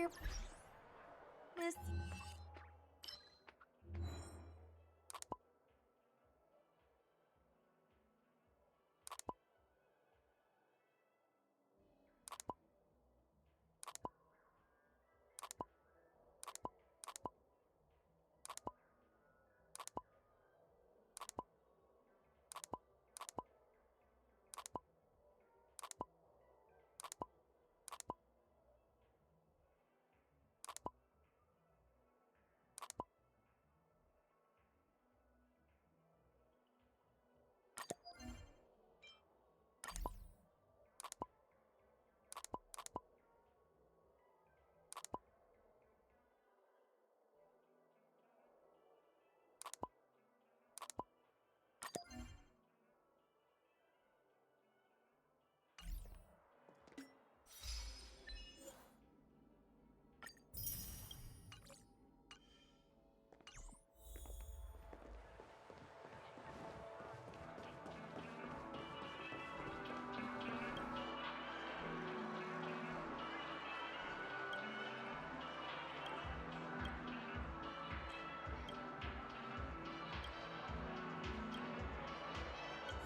here, miss.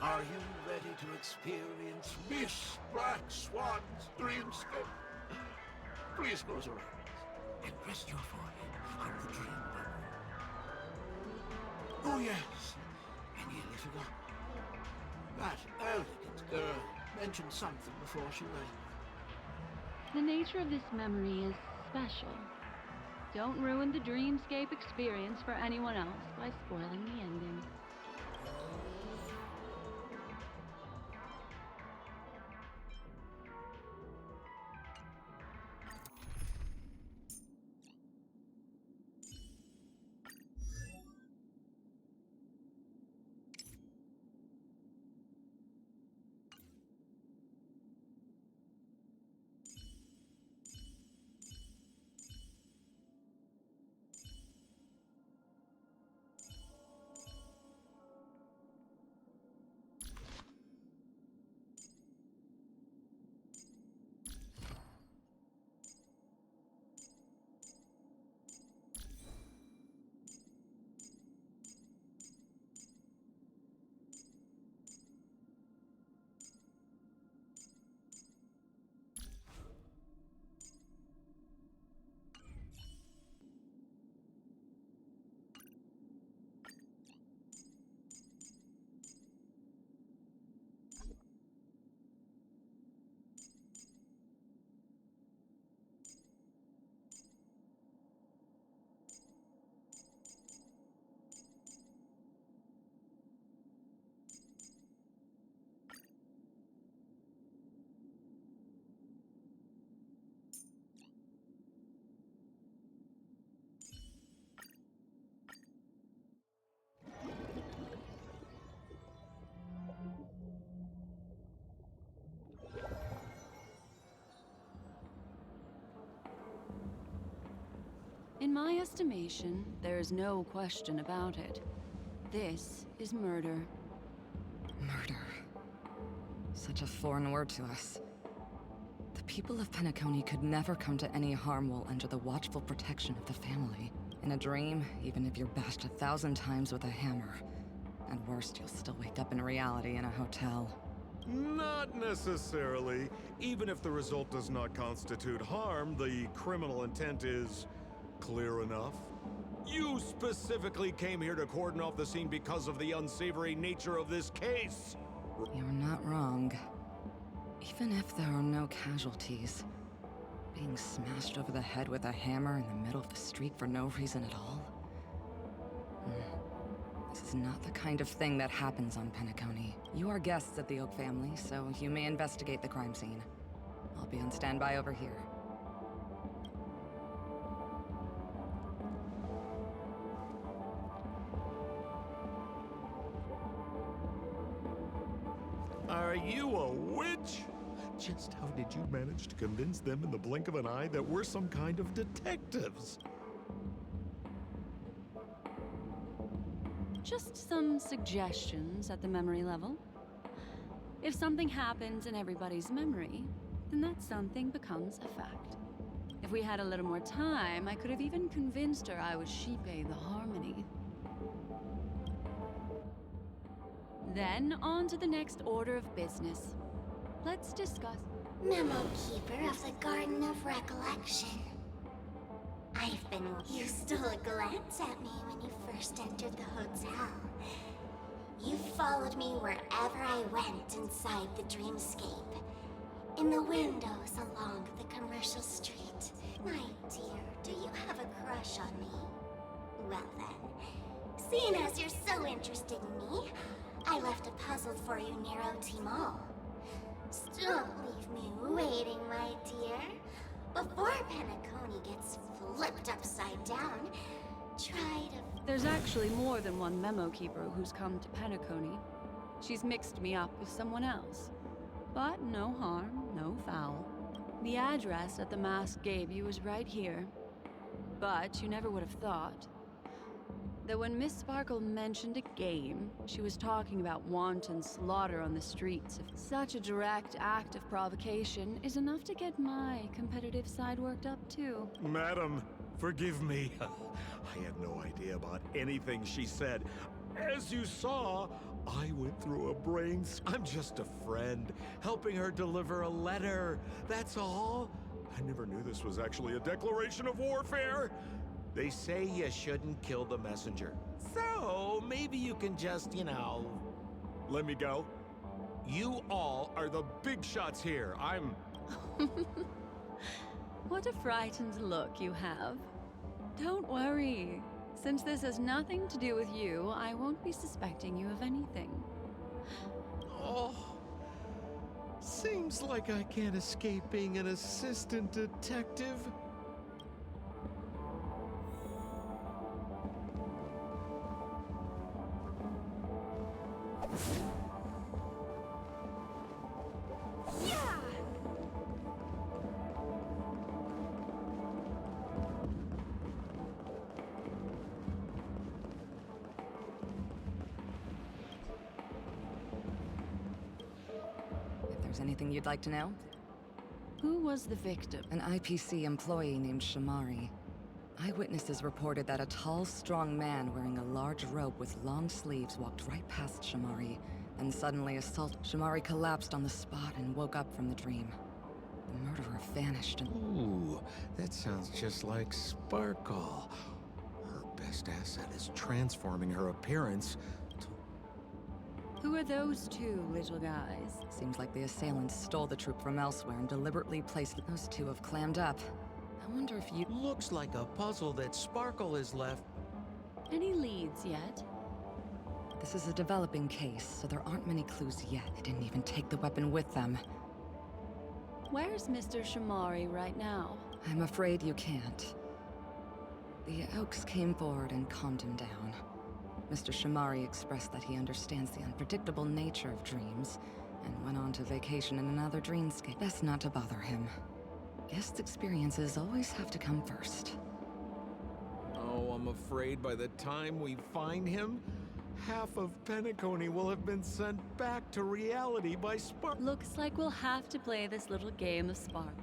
Are you ready to experience Miss Black Swan's dreamscape? Please close your eyes and rest your forehead on the dream bubble. Oh yes, I nearly forgot. That elegant girl mentioned something before she left. The nature of this memory is special. Don't ruin the dreamscape experience for anyone else by spoiling the ending. In my estimation, there is no question about it. This is murder. Murder. Such a foreign word to us. The people of Penacony could never come to any harm while under the watchful protection of the family. In a dream, even if you're bashed 1,000 times with a hammer. And worst, you'll still wake up in reality in a hotel. Not necessarily. Even if the result does not constitute harm, the criminal intent is clear enough. You specifically came here to cordon off the scene because of the unsavory nature of this case. You're not wrong. Even if there are no casualties, being smashed over the head with a hammer in the middle of the street for no reason at all? This is not the kind of thing that happens on Penacony. You are guests of the Oak family, so you may investigate the crime scene. I'll be on standby over here. Are you a witch? Just how did you manage to convince them in the blink of an eye that we're some kind of detectives? Just some suggestions at the memory level. If something happens in everybody's memory, then that something becomes a fact. If we had a little more time, I could have even convinced her I was Shipe the Harmony. Then, on to the next order of business. Let's discuss... Memo Keeper of the Garden of Recollection. I've been... You stole a glance at me when you first entered the hotel. You followed me wherever I went inside the dreamscape. In the windows along the commercial street. My dear, do you have a crush on me? Well then, seeing as you're so interested in me, I left a puzzle for you near OT Mall. Don't leave me waiting, my dear. Before Penacony gets flipped upside down, try to... There's actually more than one memo keeper who's come to Penacony. She's mixed me up with someone else. But no harm, no foul. The address that the mask gave you is right here. But you never would have thought that when Miss Sparkel mentioned a game, she was talking about wanton slaughter on the streets. Such a direct act of provocation is enough to get my competitive side worked up too. Madam, forgive me. I had no idea about anything she said. As you saw, I went through a brains. I'm just a friend, helping her deliver a letter. That's all. I never knew this was actually a declaration of warfare. They say you shouldn't kill the messenger. So, maybe you can just, let me go. You all are the big shots here. I'm... What a frightened look you have. Don't worry. Since this has nothing to do with you, I won't be suspecting you of anything. Oh, seems like I can't escape being an assistant detective. If there's anything you'd like to know, Who was the victim? an IPC employee named Shamari. Eyewitnesses reported that a tall, strong man wearing a large robe with long sleeves walked right past Shamari, then suddenly assaulted. Shamari collapsed on the spot and woke up from the dream. The murderer vanished and... Ooh, that sounds just like Sparkel. Her best asset is transforming her appearance to... Who are those two little guys? Seems like the assailants stole the troop from elsewhere and deliberately placed... Those two have clammed up. I wonder if you... Looks like a puzzle that Sparkel has left. Any leads yet? This is a developing case, so there aren't many clues yet. They didn't even take the weapon with them. Where's Mr. Shamari right now? I'm afraid you can't. The Oaks came forward and calmed him down. Mr. Shamari expressed that he understands the unpredictable nature of dreams, and went on to vacation in another dreamscape. Best not to bother him. Guest experiences always have to come first. Oh, I'm afraid by the time we find him, half of Penacony will have been sent back to reality by Spark. Looks like we'll have to play this little game of Spark.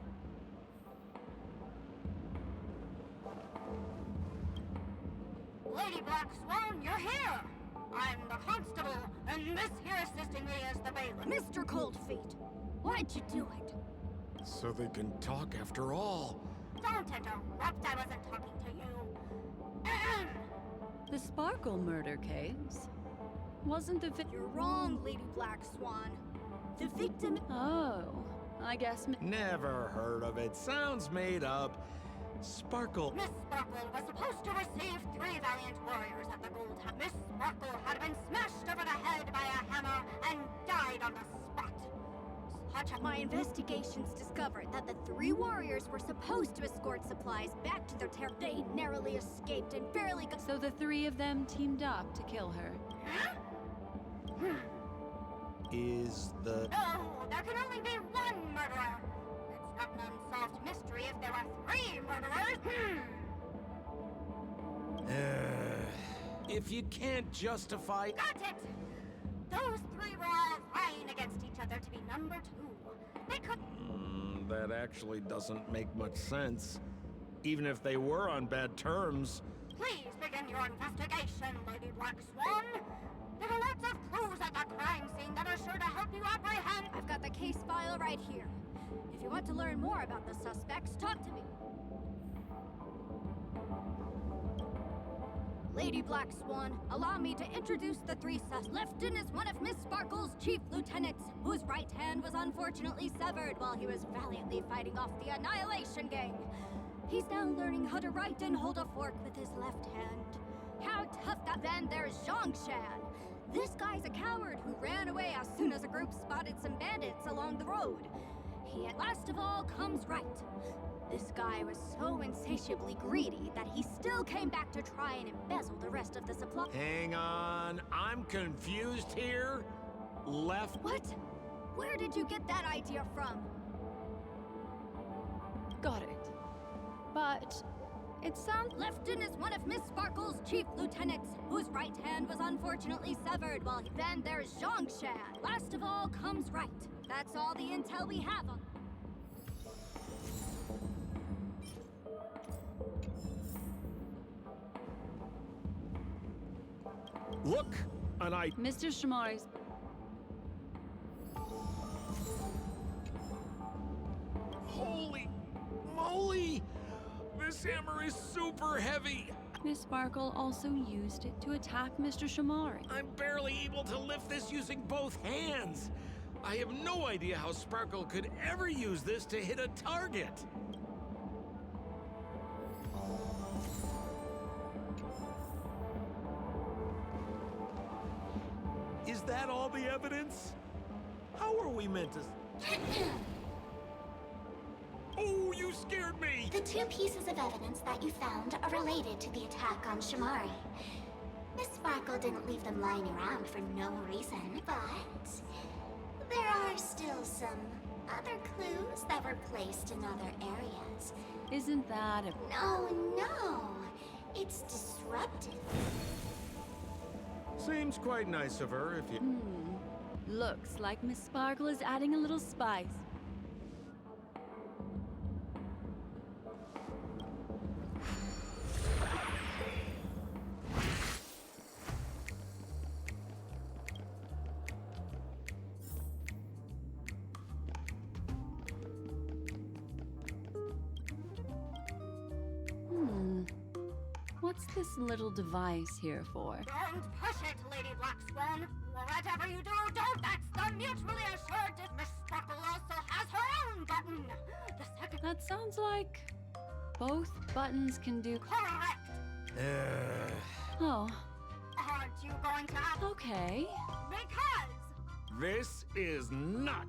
Lady Black Swan, you're here! I'm the constable, and this here assisting me is the bailiff. Mr. Coldfeet, why'd you do it? So they can talk after all. Don't interrupt, I wasn't talking to you. Ahem. The Sparkle murder case? Wasn't the You're wrong, Lady Black Swan. The victim... Oh, I guess... Never heard of it. Sounds made up. Sparkle. Miss Sparkle was supposed to receive 3 valiant warriors at the Gold House. Miss Sparkle had been smashed over the head by a hammer and died on the spot. Such a... My investigations discovered that the 3 warriors were supposed to escort supplies back to their territory. They narrowly escaped and barely got... So the 3 of them teamed up to kill her. Is the... No, there can only be 1 murderer. It's not an unsolved mystery if there are 3 murderers. If you can't justify... Got it! Those 3 were all vying against each other to be number 2. They could... That actually doesn't make much sense. Even if they were on bad terms. Please begin your investigation, Lady Black Swan. There are lots of clues at the crime scene that are sure to help you apprehend. I've got the case file right here. If you want to learn more about the suspects, talk to me. Lady Black Swan, allow me to introduce the three suspects. Lifton is one of Miss Sparkel's chief lieutenants, whose right hand was unfortunately severed while he was valiantly fighting off the Annihilation Gang. He's now learning how to write and hold a fork with his left hand. How tough that— Then there's Zhongshan. This guy's a coward who ran away as soon as a group spotted some bandits along the road. He at last of all comes right. This guy was so insatiably greedy that he still came back to try and embezzle the rest of the supply. Hang on, I'm confused here. Left? What? Where did you get that idea from? Got it. But it sounds— Lifton is one of Miss Sparkel's chief lieutenants, whose right hand was unfortunately severed while— Then there's Zhongshan. Last of all comes right. That's all the intel we have on— Look, and I... Mr. Shamari's— Holy moly! This hammer is super heavy! Miss Sparkle also used it to attack Mr. Shamari. I'm barely able to lift this using both hands. I have no idea how Sparkel could ever use this to hit a target. Is that all the evidence? How are we meant to... Oh, you scared me! The two pieces of evidence that you found are related to the attack on Shamari. Miss Sparkle didn't leave them lying around for no reason, but there are still some other clues that were placed in other areas. Isn't that a— No, it's disruptive. Seems quite nice of her, if you... Looks like Miss Sparkle is adding a little spice. What's this little device here for? Don't push it, Lady Black Swan. Whatever you do, don't. That's the mutually assured that Miss Sparkle also has her own button. The second... That sounds like both buttons can do— Correct. Oh, Aren't you going to ask? okay. Because... This is not...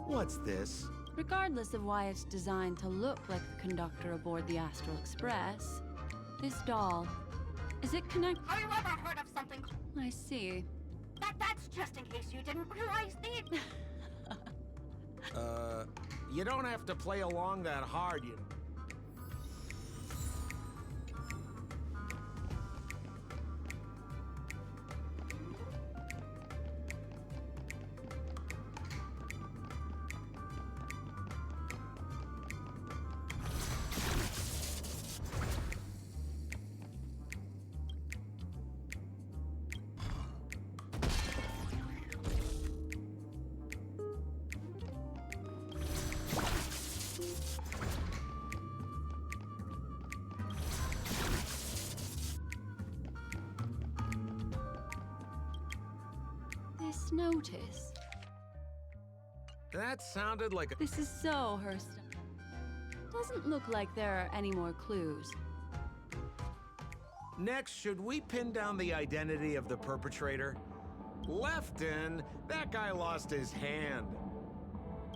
What's this? Regardless of why it's designed to look like the conductor aboard the Astral Express, this doll— is it connected? Have you ever heard of something... I see. That's just in case you didn't realize the... You don't have to play along that hard, you... This notice. That sounded like a... This is so her stuff. Doesn't look like there are any more clues. Next, should we pin down the identity of the perpetrator? Lefton, that guy lost his hand.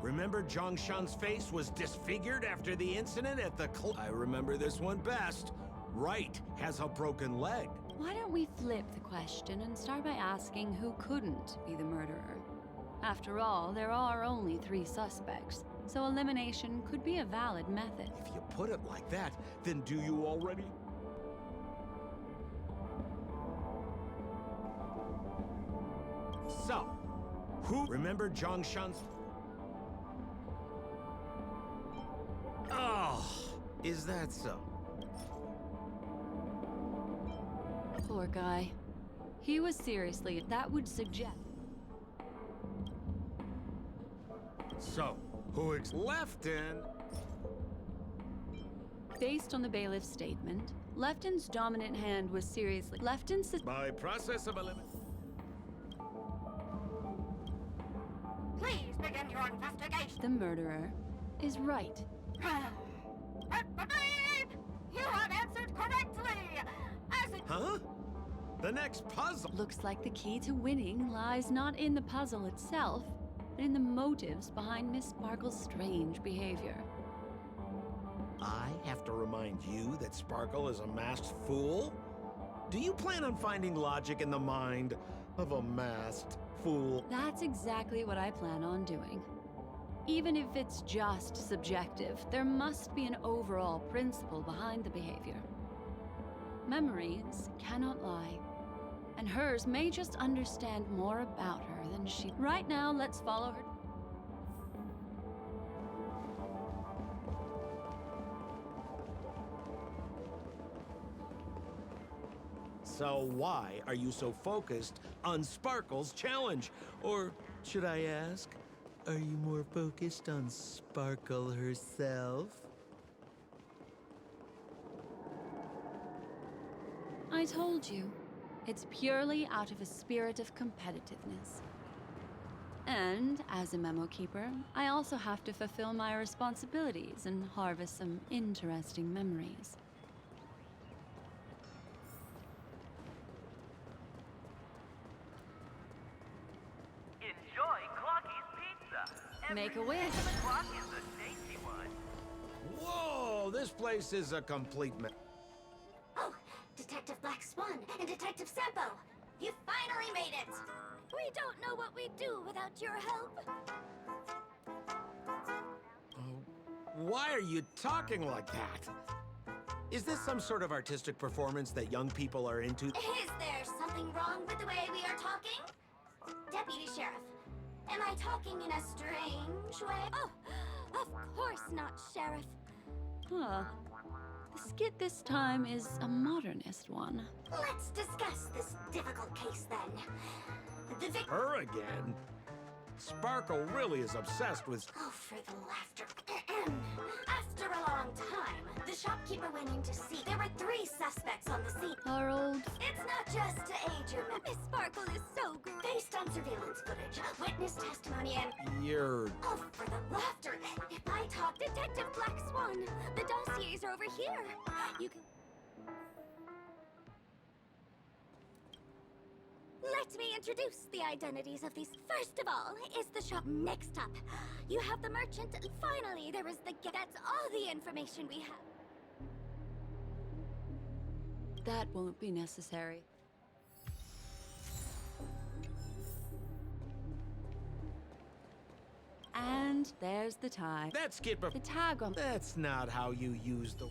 Remember Zhongshan's face was disfigured after the incident at the I remember this one best. Wright has a broken leg. Why don't we flip the question and start by asking who couldn't be the murderer? After all, there are only 3 suspects, so elimination could be a valid method. If you put it like that, then do you already? So, who remember Zhongshan's... Oh, is that so? Poor guy. He was seriously, that would suggest... So, who Lefton? Based on the bailiff's statement, Lefton's dominant hand was seriously... By process of elimination. Please begin your investigation. The murderer is right. You have answered correctly! As it... Huh? The next puzzle. Looks like the key to winning lies not in the puzzle itself, but in the motives behind Miss Sparkel's strange behavior. I have to remind you that Sparkel is a masked fool? Do you plan on finding logic in the mind of a masked fool? That's exactly what I plan on doing. Even if it's just subjective, there must be an overall principle behind the behavior. Memories cannot lie, and hers may just understand more about her than she... Right now, let's follow her. So why are you so focused on Sparkel's challenge? Or should I ask, are you more focused on Sparkel herself? I told you, it's purely out of a spirit of competitiveness. And as a memo keeper, I also have to fulfill my responsibilities and harvest some interesting memories. Enjoy Clocky's Pizza. Make a wish. Clocky's a tasty one. Whoa, this place is a complete mess. Oh, Detective Black Swan and Detective Sampo! You finally made it! We don't know what we'd do without your help. Why are you talking like that? Is this some sort of artistic performance that young people are into? Is there something wrong with the way we are talking? Deputy Sheriff, am I talking in a strange way? Oh, of course not, Sheriff. Huh. The skit this time is a modernist one. Let's discuss this difficult case then. The victim... Her again? Sparkle really is obsessed with... Oh, for the laughter. After a long time, the shopkeeper went in to see. There were 3 suspects on the scene. Our old... It's not just to aid your Miss Sparkle is so great. Based on surveillance footage, witness testimony, and... You're... Oh, for the laughter. If I talk... Detective Black Swan, the dossiers are over here. You can... Let me introduce the identities of these. First of all is the shop. Next up, you have the merchant. Finally, there is the... That's all the information we have. That won't be necessary. And there's the tag. That skit... The tag on... That's not how you use the...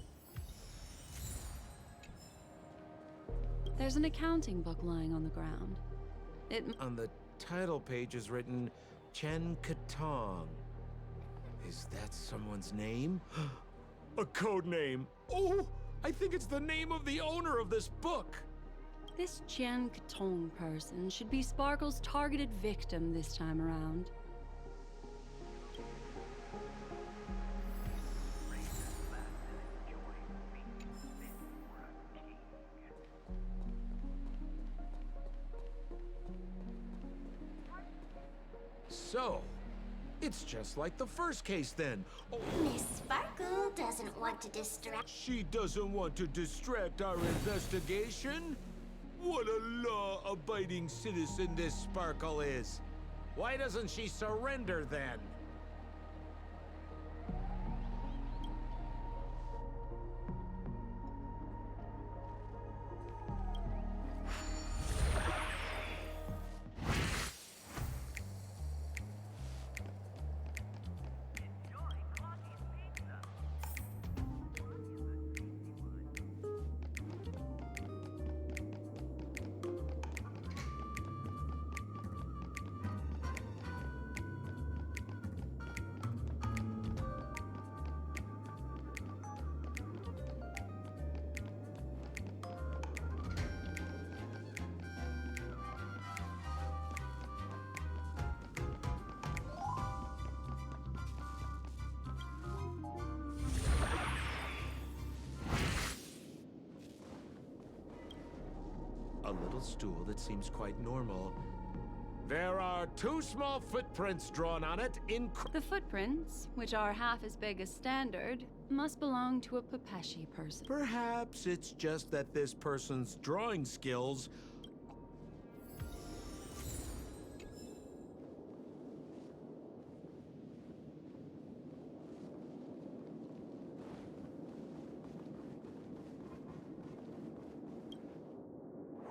There's an accounting book lying on the ground. On the title page is written Chen Katong. Is that someone's name? A code name. Oh, I think it's the name of the owner of this book. This Jian Katong person should be Sparkle's targeted victim this time around. So, it's just like the first case then. Oh, Miss Sparkle doesn't want to distract. she doesn't want to distract our investigation? What a law-abiding citizen this Sparkle is. Why doesn't she surrender then? Enjoy Clocky's pizza. A little stool that seems quite normal. There are 2 small footprints drawn on it in The footprints, which are half as big as standard, must belong to a Pepeshi person. Perhaps it's just that this person's drawing skills.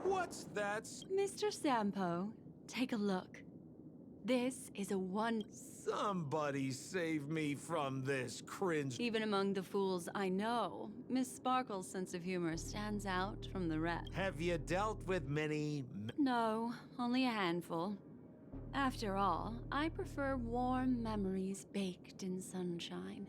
What's that? Mr. Sampo, take a look. This is a one. Somebody save me from this cringe. Even among the fools I know, Miss Sparkle's sense of humor stands out from the rest. Have you dealt with many? No, only a handful. After all, I prefer warm memories baked in sunshine.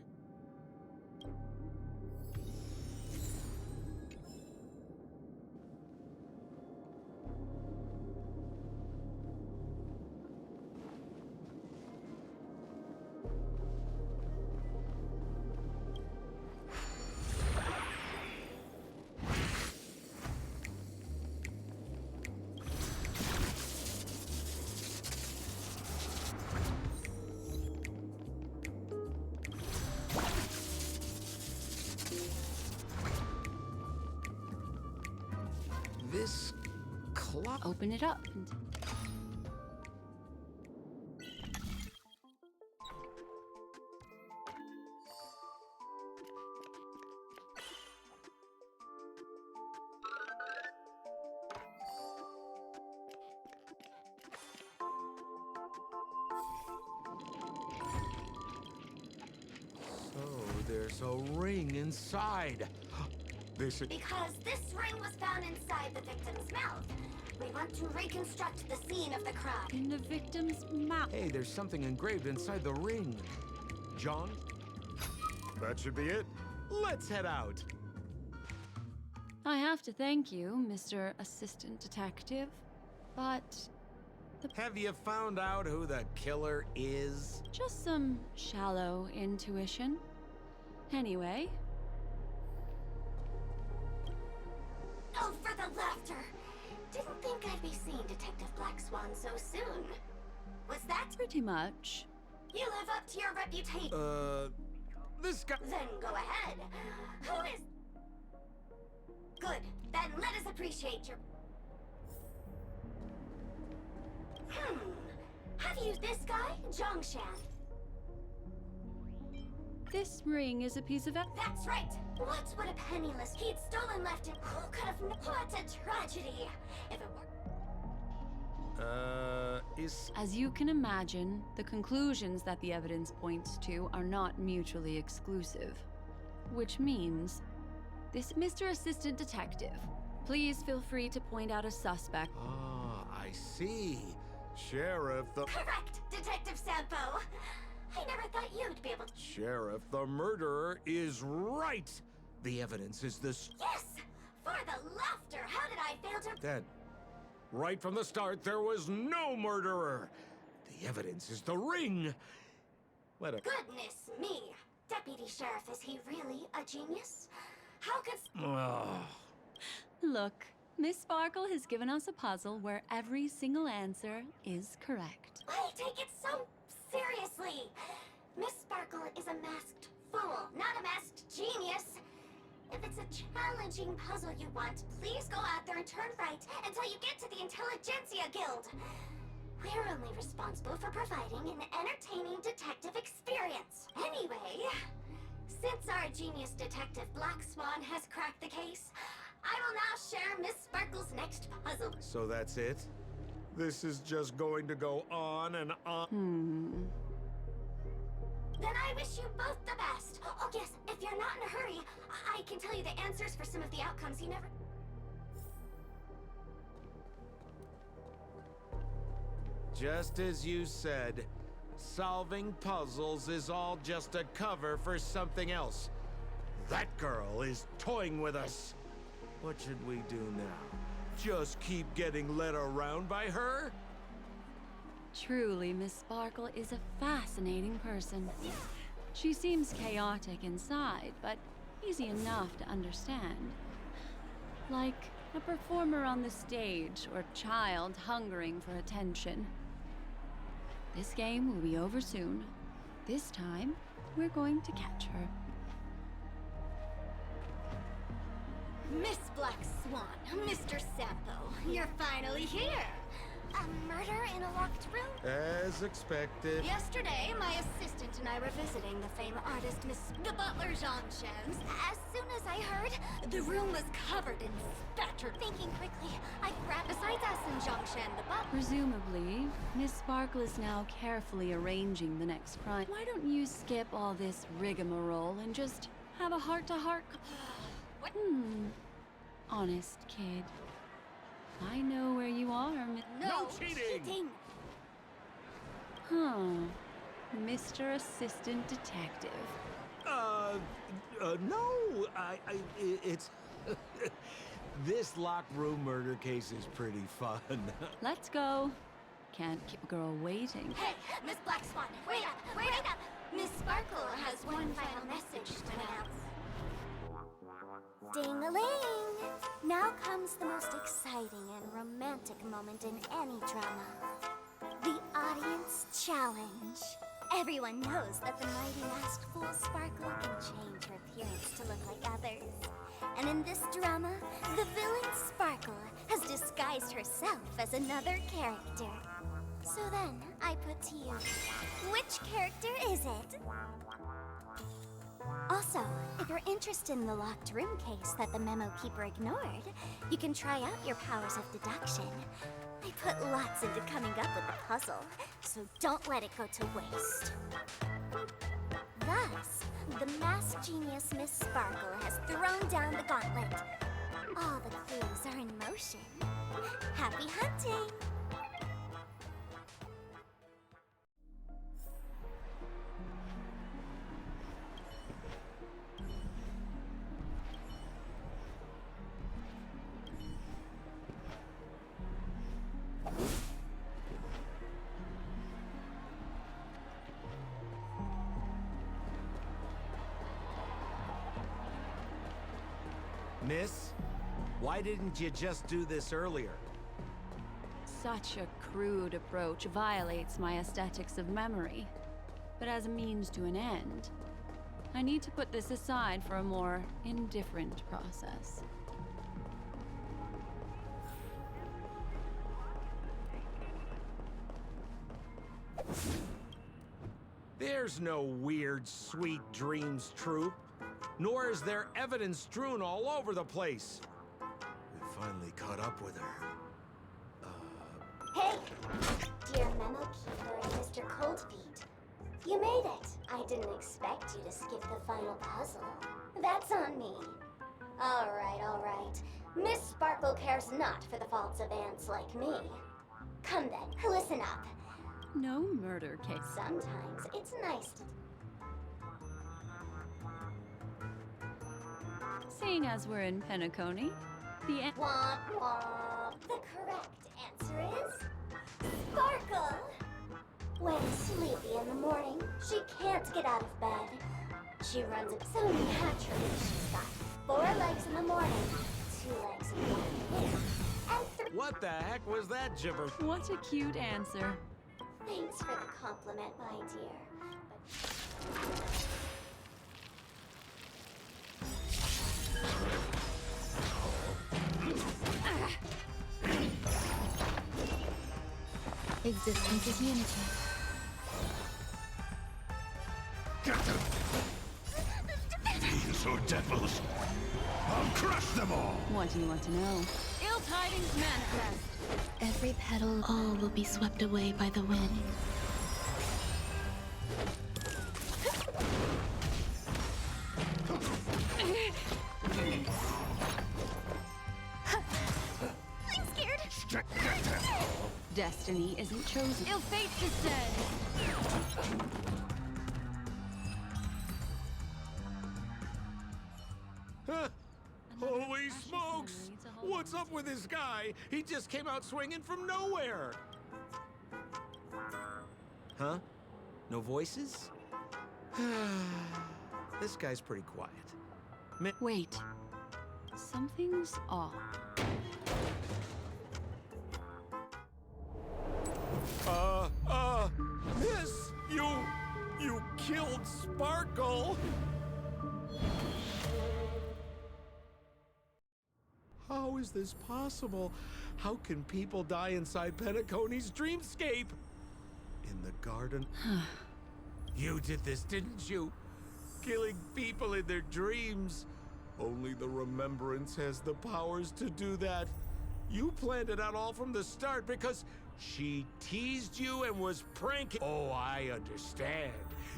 This clock. Open it up and... So there's a ring inside. This is. Because this ring was found inside the victim's mouth. We want to reconstruct the scene of the crime. in the victim's mouth. Hey, there's something engraved inside the ring. John? That should be it. Let's head out. I have to thank you, Mr. Assistant Detective, but Have you found out who the killer is? just some shallow intuition. Anyway, Oh, for the laughter! Didn't think I'd be seeing Detective Black Swan so soon. Was that? pretty much. You live up to your reputation. This guy. Then go ahead. Who is? Good. Then let us appreciate your. Have you this guy, Zhongshan? This ring is a piece of That's right. What would a penniless he'd stolen left in? Who could have? What a tragedy! If it were. Is. As you can imagine, the conclusions that the evidence points to are not mutually exclusive. Which means, this Mr. Assistant Detective, please feel free to point out a suspect. Ah, I see. Sheriff, the. Correct, Detective Sampo. I never thought you'd be able to. Sheriff, the murderer is right. The evidence is this. Yes! For the laughter! How did I fail to. Dead. Right from the start, there was no murderer. The evidence is the ring. What a. Goodness me! Deputy Sheriff, is he really a genius? How could. Ugh. Look, Miss Sparkle has given us a puzzle where every single answer is correct. I take it some. seriously! Miss Sparkle is a masked fool, not a masked genius! If it's a challenging puzzle you want, please go out there and turn right until you get to the Intelligentsia Guild. We're only responsible for providing an entertaining detective experience. Anyway, since our genius detective Black Swan has cracked the case, I will now share Miss Sparkle's next puzzle. So that's it? This is just going to go on and on. Then I wish you both the best. Oh yes, if you're not in a hurry, I can tell you the answers for some of the outcomes you never... Just as you said, solving puzzles is all just a cover for something else. That girl is toying with us. What should we do now? Just keep getting led around by her? Truly, Miss Sparkle is a fascinating person. She seems chaotic inside, but easy enough to understand. Like a performer on the stage or child hungering for attention. This game will be over soon. This time, we're going to catch her. Miss Black Swan, Mr. Sampo, you're finally here. A murder in a locked room? As expected. Yesterday, my assistant and I were visiting the famed artist, the butler Jean-Chen. As soon as I heard, The room was covered in spattered. thinking quickly, I grabbed Besides us and Jean-Chen, the butler. Presumably, Miss Sparkle is now carefully arranging the next crime. Why don't you skip all this rigmarole and just have a heart-to-heart... Honest kid. I know where you are, No cheating! cheating. Mr. Assistant Detective. No, it's... This locked room murder case is pretty fun. Let's go. Can't keep a girl waiting. Hey, Miss Black Swan, wait up, wait up! Miss Sparkle has one final message to announce. Ding-a-ling! Now comes the most exciting and romantic moment in any drama. The audience challenge. Everyone knows that the mighty masked fool Sparkle can change her appearance to look like others. And in this drama, the villain Sparkle has disguised herself as another character. So then, I put to you, which character is it? Also, if you're interested in the locked room case that the memo keeper ignored, you can try out your powers of deduction. I put lots into coming up with the puzzle, so don't let it go to waste. Thus, the masked genius Miss Sparkle has thrown down the gauntlet. All the clues are in motion. Happy hunting! Miss, why didn't you just do this earlier? Such a crude approach violates my aesthetics of memory. But as a means to an end, I need to put this aside for a more indifferent process. There's no weird, sweet dreams troupe. Nor is there evidence strewn all over the place. We finally caught up with her. Hey! Dear Memo Keeper and Mr. Coldfeet. You made it. I didn't expect you to skip the final puzzle. That's on me. Alright. Miss Sparkle cares not for the faults of ants like me. Come then, listen up. No murder case. Sometimes it's nice to... Seeing as we're in Penacony, the Womp womp. The correct answer is... Sparkle! When sleepy in the morning, she can't get out of bed. She runs it so naturally she's got 4 legs in the morning, 2 legs in the morning, and 3... What the heck was that gibber? What a cute answer. Thanks for the compliment, my dear. Existence is unity. Get them! These are devils! I'll crush them all! What do you want to know? Ill tidings manifest. Every petal, all will be swept away by the wind. I'm scared. Get them! Destiny isn't chosen. Ill fate descend. Huh? Another Holy precious smokes! memory to hold What's on up to. with this guy? He just came out swinging from nowhere! Huh? No voices? This guy's pretty quiet. Wait. Something's off. Miss, you killed Sparkel! How is this possible? How can people die inside Penacony's dreamscape? In the garden? You did this, didn't you? Killing people in their dreams. Only the Remembrance has the powers to do that. You planned it out all from the start because she teased you and was pranking. Oh, I understand.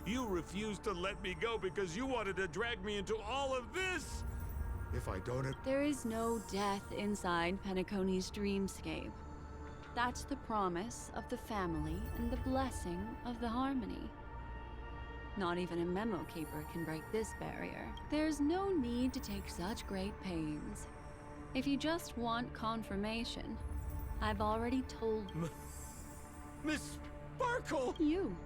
You refused to let me go because you wanted to drag me into all of this. If I don't... There is no death inside Penacony's dreamscape. That's the promise of the family and the blessing of the harmony. Not even a memo keeper can break this barrier. There's no need to take such great pains. If you just want confirmation, I've already told Miss Sparkle! you.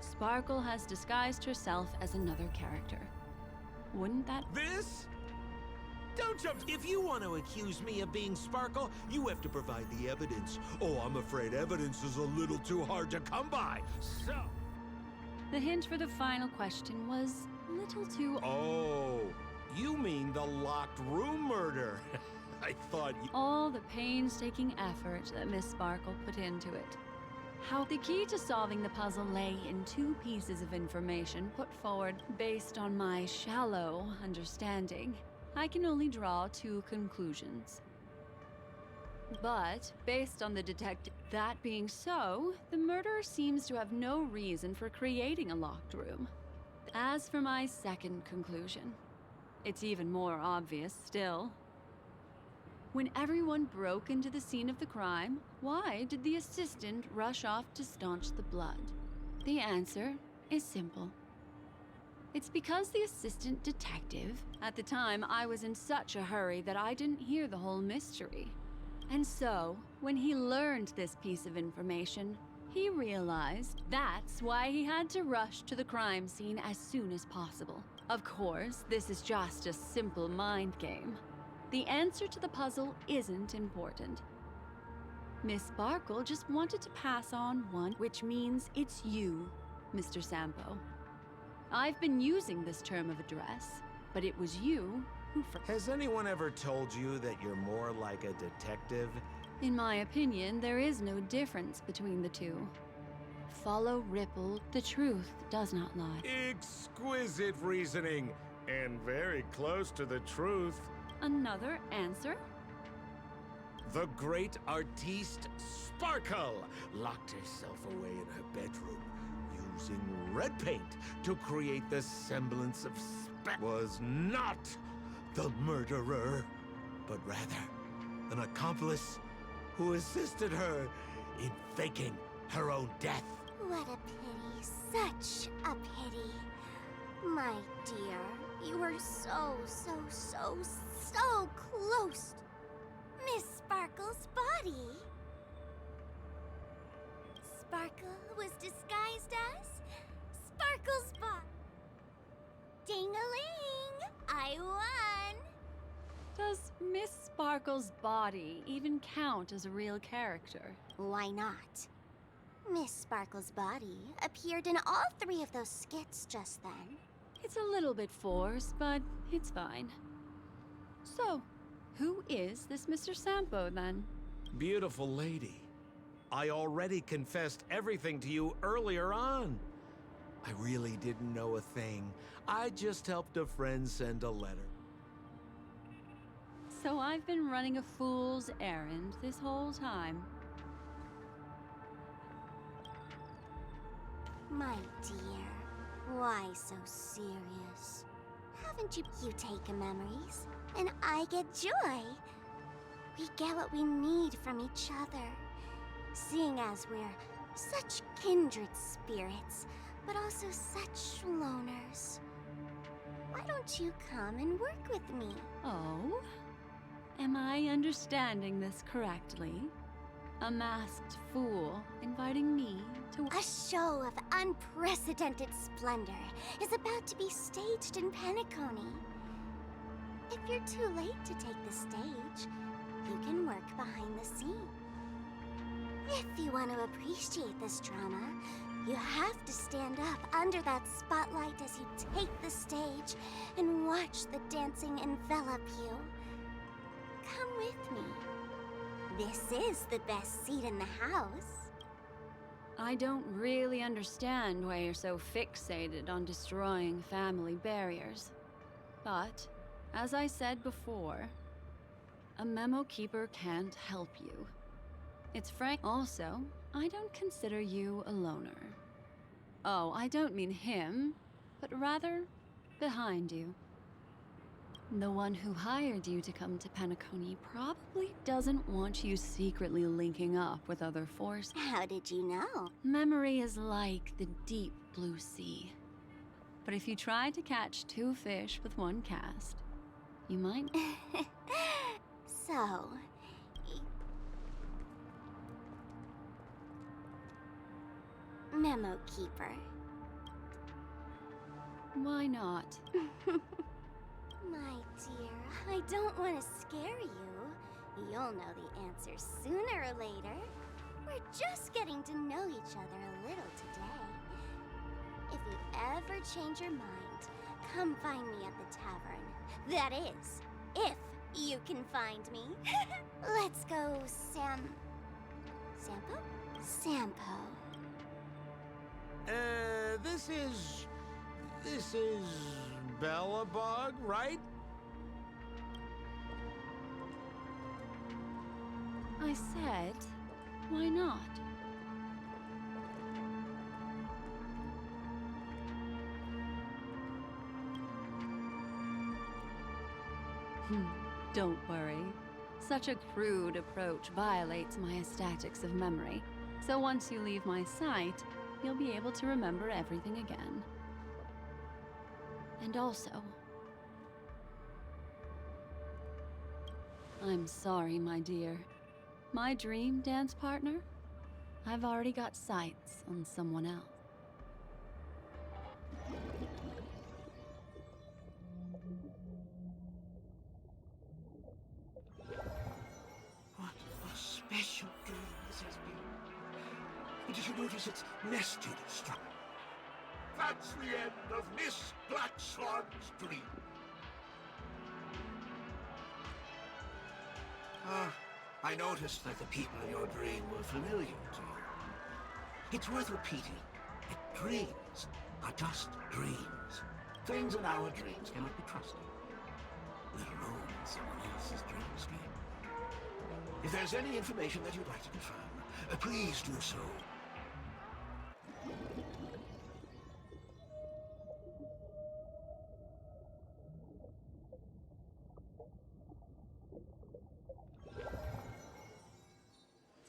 Sparkle has disguised herself as another character. Wouldn't that... This? Don't jump! If you want to accuse me of being Sparkle, you have to provide the evidence. Oh, I'm afraid evidence is a little too hard to come by. So... The hint for the final question was a little too... Oh, you mean the locked room murder. I thought you... All the painstaking effort that Miss Sparkle put into it. How the key to solving the puzzle lay in 2 pieces of information put forward based on my shallow understanding. I can only draw 2 conclusions. But, based on the detective... That being so, the murderer seems to have no reason for creating a locked room. As for my second conclusion, it's even more obvious still. When everyone broke into the scene of the crime, why did the assistant rush off to staunch the blood? The answer is simple. It's because the assistant detective, at the time I was in such a hurry that I didn't hear the whole mystery. And so, when he learned this piece of information, he realized that's why he had to rush to the crime scene as soon as possible. Of course, this is just a simple mind game. The answer to the puzzle isn't important. Miss Sparkle just wanted to pass on one, which means it's you, Mr. Sampo. I've been using this term of address, but it was you who Has anyone ever told you that you're more like a detective? In my opinion, there is no difference between the two. Follow Ripple, the truth does not lie. Exquisite reasoning, and very close to the truth. Another answer? The great artiste Sparkle locked herself away in her bedroom using red paint to create the semblance of was not the murderer, but rather an accomplice who assisted her in faking her own death. What a pity. Such a pity. My dear, you were so close. Miss Sparkle's body. Sparkle was disguised as Sparkle's body. Ding-a-ling! I won! Does Miss Sparkle's body even count as a real character? Why not? Miss Sparkle's body appeared in all 3 of those skits just then. It's a little bit forced, but it's fine. So, who is this Mr. Sampo, then? Beautiful lady. I already confessed everything to you earlier on. I really didn't know a thing. I just helped a friend send a letter. So I've been running a fool's errand this whole time. My dear, why so serious? Haven't you take memories, and I get joy? We get what we need from each other, seeing as we're such kindred spirits, but also such loners. Why don't you come and work with me? Oh? Am I understanding this correctly? A masked fool inviting me to... A show of unprecedented splendor is about to be staged in Penacony. If you're too late to take the stage, you can work behind the scene. If you want to appreciate this drama, you have to stand up under that spotlight as you take the stage and watch the dancing envelop you. Come with me. This is the best seat in the house. I don't really understand why you're so fixated on destroying family barriers. But, as I said before, a memo keeper can't help you. It's frank. Also, I don't consider you a loner. Oh, I don't mean him, but rather behind you. The one who hired you to come to Penacony probably doesn't want you secretly linking up with other forces. How did you know? Memory is like the deep blue sea. But if you try to catch 2 fish with 1 cast, you might... So... Memo keeper. Why not? My dear, I don't want to scare you. You'll know the answer sooner or later. We're just getting to know each other a little today. If you ever change your mind, come find me at the tavern. That is, if you can find me. Let's go, Sampo? Sampo. This is Bellabog, right? I said, why not? Don't worry. Such a crude approach violates my statics of memory. So once you leave my sight, you'll be able to remember everything again. And also... I'm sorry, my dear. My dream dance partner? I've already got sights on someone else. What a special dream this has been. Did you notice its nested structure? That's the end of Miss Black Swan's dream. I noticed that the people in your dream were familiar to you. It's worth repeating that dreams are just dreams. Things in our dreams cannot be trusted, let alone in someone else's dreamscape. If there's any information that you'd like to confirm, please do so.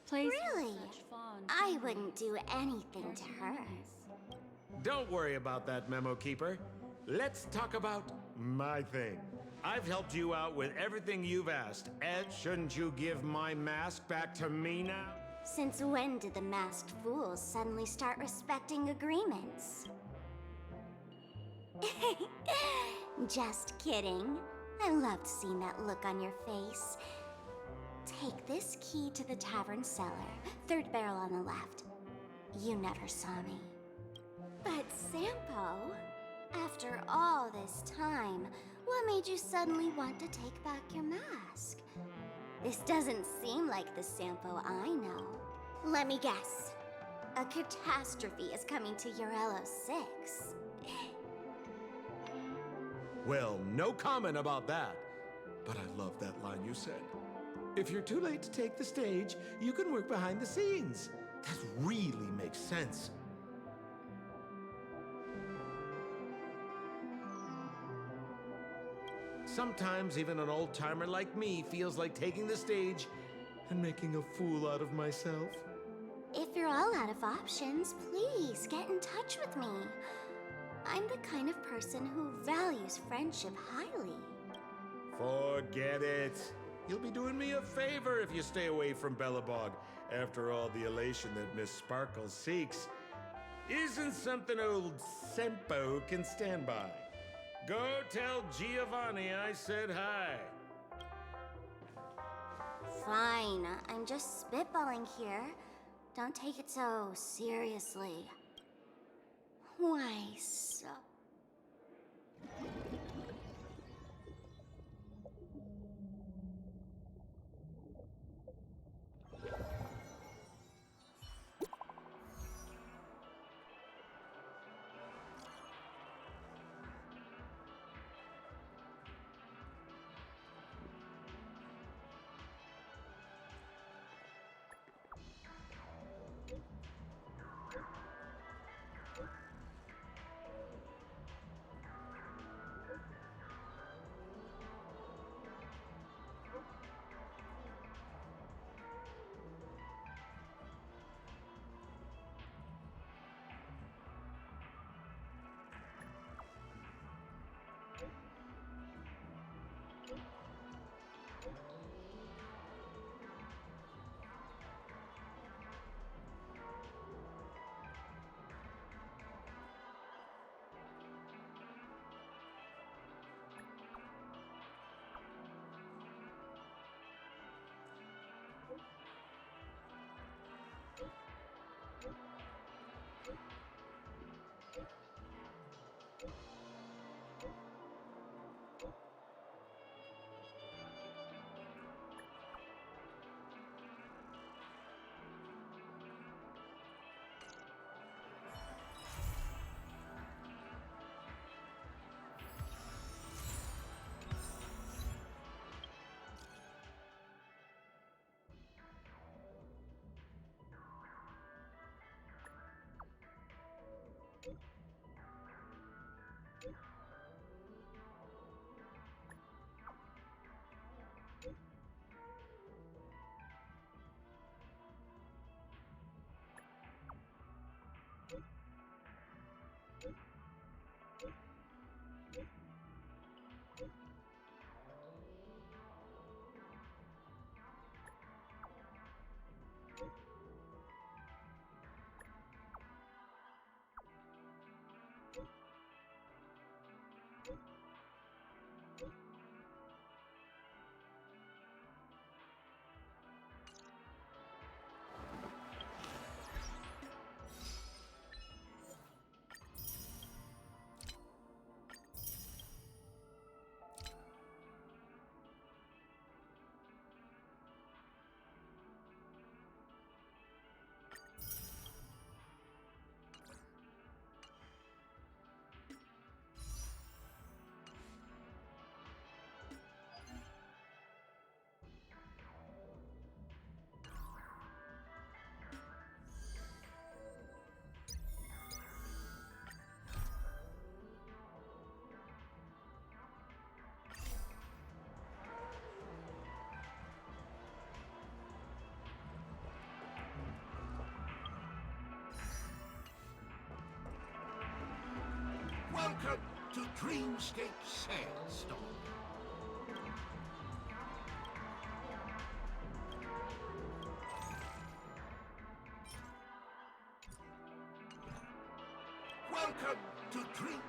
Place Really? such fond I wouldn't do anything to her. Don't worry about that, Memo Keeper. Let's talk about my thing. I've helped you out with everything you've asked. Ed, shouldn't you give my mask back to me now? Since when did the masked fools suddenly start respecting agreements? Just kidding. I loved seeing that look on your face. Take this key to the tavern cellar, 3rd barrel on the left. You never saw me. But Sampo, after all this time, what made you suddenly want to take back your mask? This doesn't seem like the Sampo I know. Let me guess. A catastrophe is coming to Urello 6. Well, no comment about that. But I love that line you said. If you're too late to take the stage, you can work behind the scenes. That really makes sense. Sometimes even an old-timer like me feels like taking the stage and making a fool out of myself. If you're all out of options, please get in touch with me. I'm the kind of person who values friendship highly. Forget it. You'll be doing me a favor if you stay away from Bellabog. After all, the elation that Miss Sparkel seeks isn't something old Sempo can stand by. Go tell Giovanni I said hi. Fine, I'm just spitballing here. Don't take it so seriously. Why so? Welcome to Dreamscape Sandstorm. Welcome to Dream...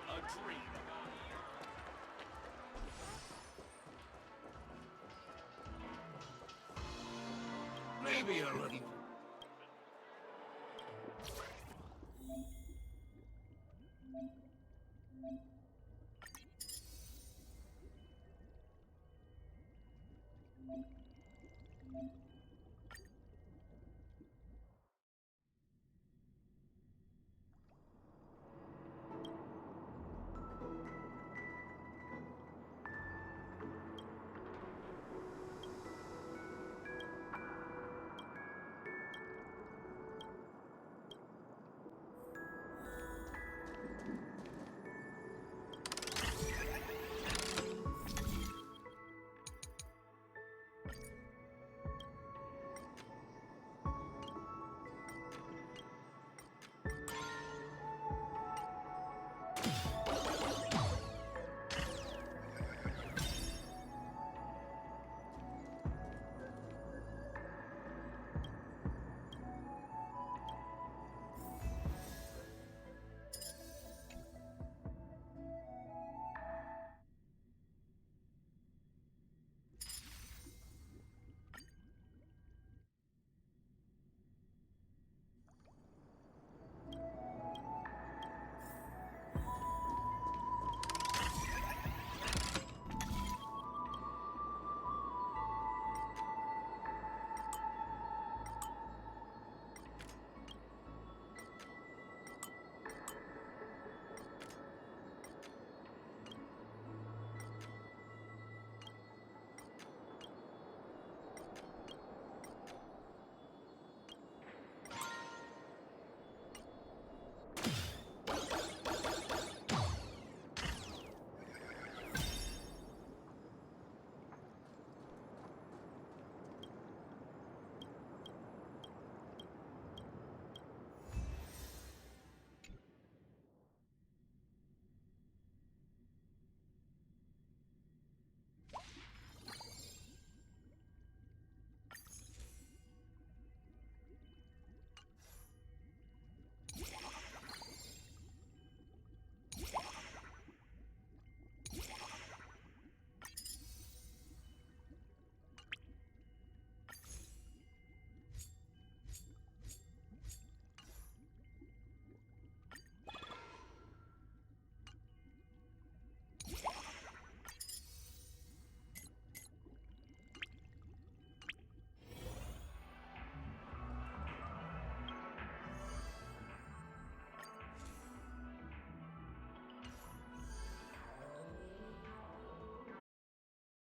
A dream. Maybe you're looking for